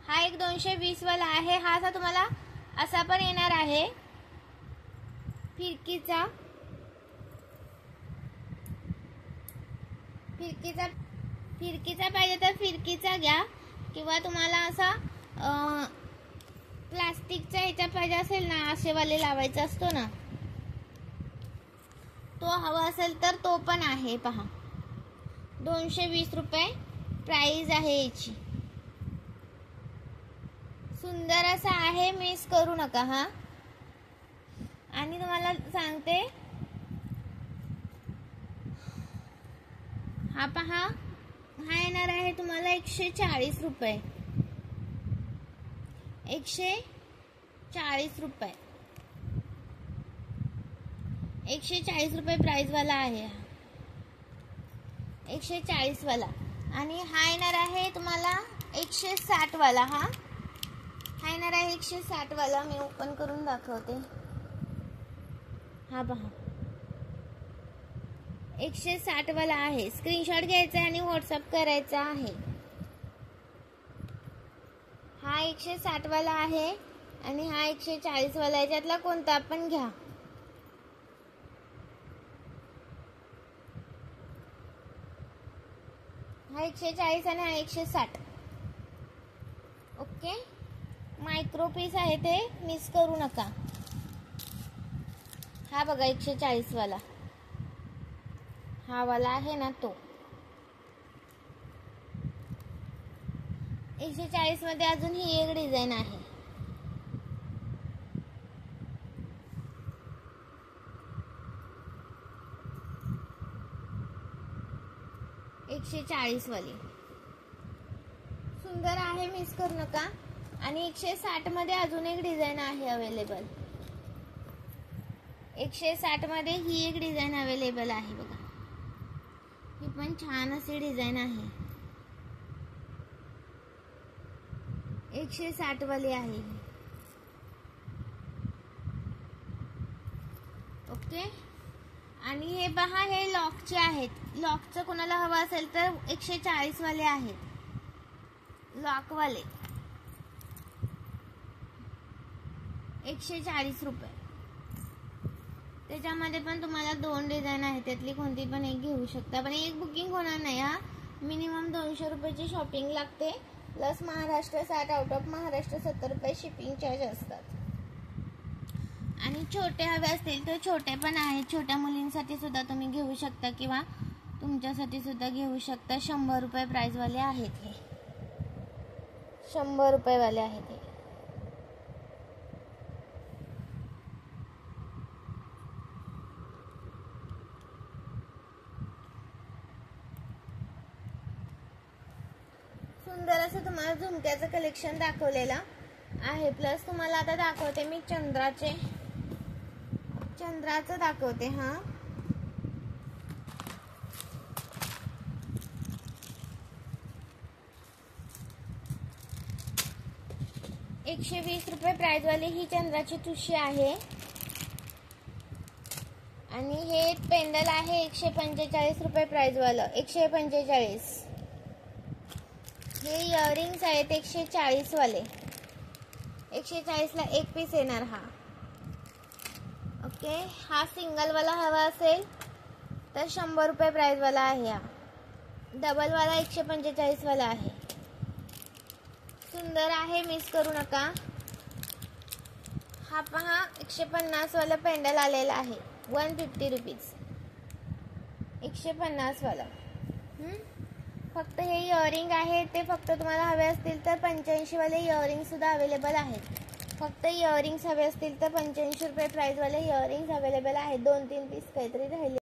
हा एक 220 वाला आहे। हा असा तुम्हाला असा पण येणार आहे फिरकीचा पाहिजे तर फिरकीचा घ्या, किंवा तुम्हाला असा प्लास्टिकचा ह्याच्या पाहिजे असेल ना, असेवाले लावायचा असतो ना, तो हवा असेल तर तो पण आहे। पहा 220 रुपये प्राइस आहे याची। सुंदर असा आहे, मिस करू नका हा। आणि तुम्हाला सांगते हा पहा, हा येणार आहे तुम्हाला 140 रुपये। 140 रुपये 140 रुपये प्राइस वाला आहे, 140 वाला। आणि हा येणार आहे तुम्हाला 160 वाला। हा येणार आहे 160 वाला। मी ओपन करून दाखवते। हा पहा 160 वाला आहे। स्क्रीनशॉट घ्यायचा आणि व्हॉट्सअप करायचा आहे। हा 160 वाला आहे आणि हा 140 वाला आहे। याच्यातला कोणता पण घ्या। हा 140 आणि हा 160। ओके, मायक्रो पीस आहे ते, मिस करू नका। हा बघा 140 वाला, हा वाला आहे ना तो। 140 मध्ये अजून ही एक डिझाईन आहे। एकशे 140 वाली सुंदर आहे, मिस करू नका। आणि 160 मध्ये अजून एक डिझाईन आहे अवेलेबल। 160 मध्ये ही एक डिझाईन अवेलेबल आहे बघा, ही पण छान अशी डिझाईन आहे। 160 वाली आहे। ओके, आणि हे पहा, हे लॉकचे आहेत। लॉकचं कोणाला हवं असेल तर 140 वाले आहेत, लॉक वाले 140 रुपये। त्याच्यामध्ये पण तुम्हाला 2 डिझाईन आहेत, त्यातली कोणती पण एक घेऊ शकता। पण एक बुकिंग होणार नाही हा, मिनिमम 200 रुपयाची शॉपिंग लागते, plus Maharashtra 60, out of Maharashtra 70 रुपये शिपिंग चार्ज असतात। आणि छोटे हवे असतील तर छोटे पण आहेत, छोट्या मुलींसाठी सुद्धा तुम्ही घेऊ शकता किंवा तुमच्यासाठी सुद्धा घेऊ शकता। 100 रुपये प्राइस वाले आहेत हे, 100 रुपये वाले आहेत हे। सुंदर असं तुम्हाला झुमक्याचं कलेक्शन दाखवलेलं आहे। प्लस तुम्हाला आता दाखवते मी चंद्राचं दाखवते। हा 120 रुपये प्राइस वाली ही चंद्राची ठुशी आहे। आणि हे पेंडल आहे 145 रुपये प्राइस वाला, 145। हे इयरिंग्स आहेत 140 वाले, 140 ला एक पीस येणार हा। ओके, हा सिंगल वाला हवा असेल तर 100 रुपये प्राइस वाला आहे। हा डबल वाला 145 वाला आहे। सुंदर आहे, मिस करू नका। हा पहा 150 वाला पेंडल आलेला आहे, 150 रुपीज, 150 वाला। फक्त हे इयरिंग आहे ते फक्त तुम्हाला हवे असतील तर 85 वाले इयरिंग सुद्धा अवेलेबल आहेत। फक्त इयरिंग्स हवे असतील तर 85 रुपये प्राइस वाले इयरिंग्स अवेलेबल आहेत। 2-3 पीस काहीतरी राहिले।